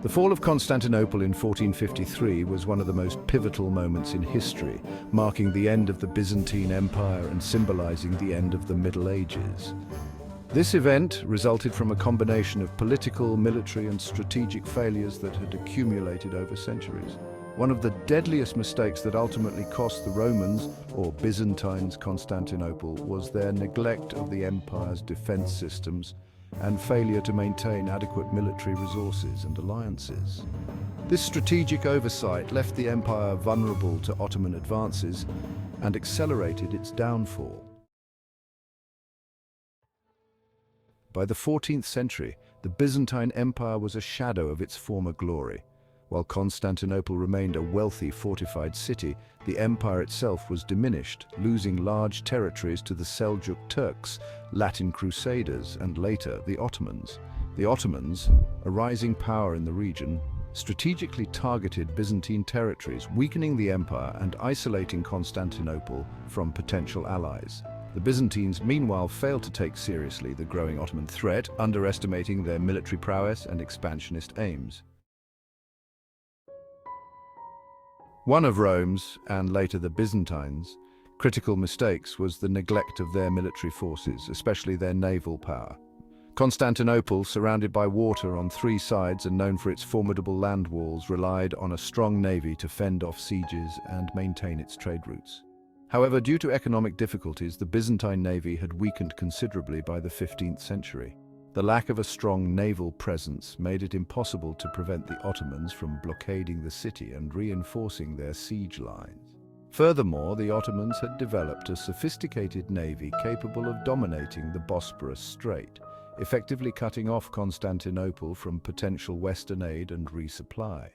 The fall of Constantinople in 1453 was one of the most pivotal moments in history, marking the end of the Byzantine Empire and symbolizing the end of the Middle Ages. This event resulted from a combination of political, military, and strategic failures that had accumulated over centuries. One of the deadliest mistakes that ultimately cost the Romans, or Byzantines, Constantinople, was their neglect of the empire's defense systems and failure to maintain adequate military resources and alliances. This strategic oversight left the empire vulnerable to Ottoman advances and accelerated its downfall. By the 14th century, the Byzantine Empire was a shadow of its former glory. While Constantinople remained a wealthy, fortified city, the empire itself was diminished, losing large territories to the Seljuk Turks, Latin Crusaders, and later the Ottomans. The Ottomans, a rising power in the region, strategically targeted Byzantine territories, weakening the empire and isolating Constantinople from potential allies. The Byzantines, meanwhile, failed to take seriously the growing Ottoman threat, underestimating their military prowess and expansionist aims. One of Rome's, and later the Byzantines', critical mistakes was the neglect of their military forces, especially their naval power. Constantinople, surrounded by water on three sides and known for its formidable land walls, relied on a strong navy to fend off sieges and maintain its trade routes. However, due to economic difficulties, the Byzantine navy had weakened considerably by the 15th century. The lack of a strong naval presence made it impossible to prevent the Ottomans from blockading the city and reinforcing their siege lines. Furthermore, the Ottomans had developed a sophisticated navy capable of dominating the Bosporus Strait, effectively cutting off Constantinople from potential Western aid and resupply.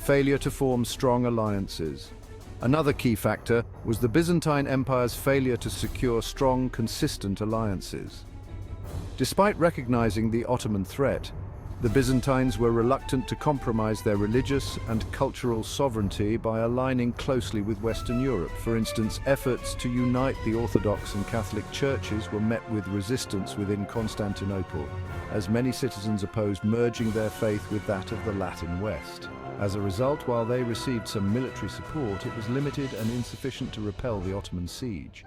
Failure to form strong alliances. Another key factor was the Byzantine Empire's failure to secure strong, consistent alliances. Despite recognizing the Ottoman threat, the Byzantines were reluctant to compromise their religious and cultural sovereignty by aligning closely with Western Europe. For instance, efforts to unite the Orthodox and Catholic churches were met with resistance within Constantinople, as many citizens opposed merging their faith with that of the Latin West. As a result, while they received some military support, it was limited and insufficient to repel the Ottoman siege.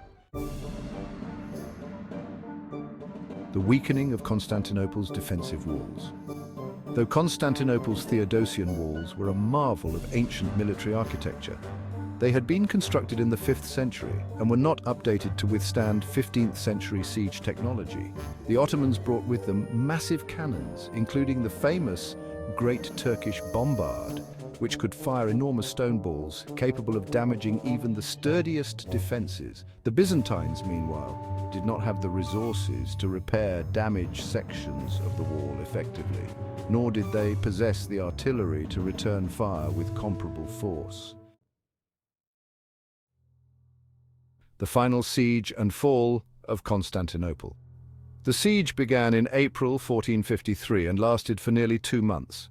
The weakening of Constantinople's defensive walls. Though Constantinople's Theodosian Walls were a marvel of ancient military architecture, they had been constructed in the 5th century and were not updated to withstand 15th century siege technology. The Ottomans brought with them massive cannons, including the famous Great Turkish Bombard, which could fire enormous stone balls capable of damaging even the sturdiest defenses. The Byzantines, meanwhile, did not have the resources to repair damaged sections of the wall effectively, nor did they possess the artillery to return fire with comparable force. The final siege and fall of Constantinople. The siege began in April 1453 and lasted for nearly 2 months.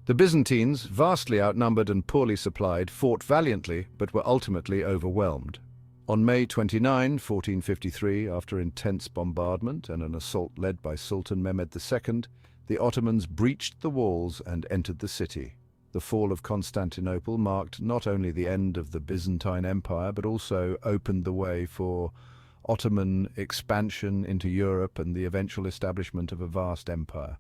The Byzantines, vastly outnumbered and poorly supplied, fought valiantly but were ultimately overwhelmed. On May 29, 1453, after intense bombardment and an assault led by Sultan Mehmed II, the Ottomans breached the walls and entered the city. The fall of Constantinople marked not only the end of the Byzantine Empire but also opened the way for Ottoman expansion into Europe and the eventual establishment of a vast empire.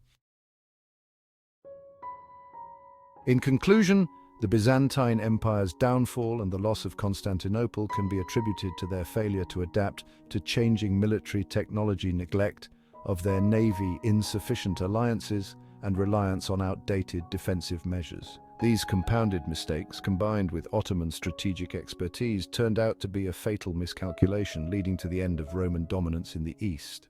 In conclusion, the Byzantine Empire's downfall and the loss of Constantinople can be attributed to their failure to adapt to changing military technology, neglect of their navy, insufficient alliances, and reliance on outdated defensive measures. These compounded mistakes, combined with Ottoman strategic expertise, turned out to be a fatal miscalculation, leading to the end of Roman dominance in the East.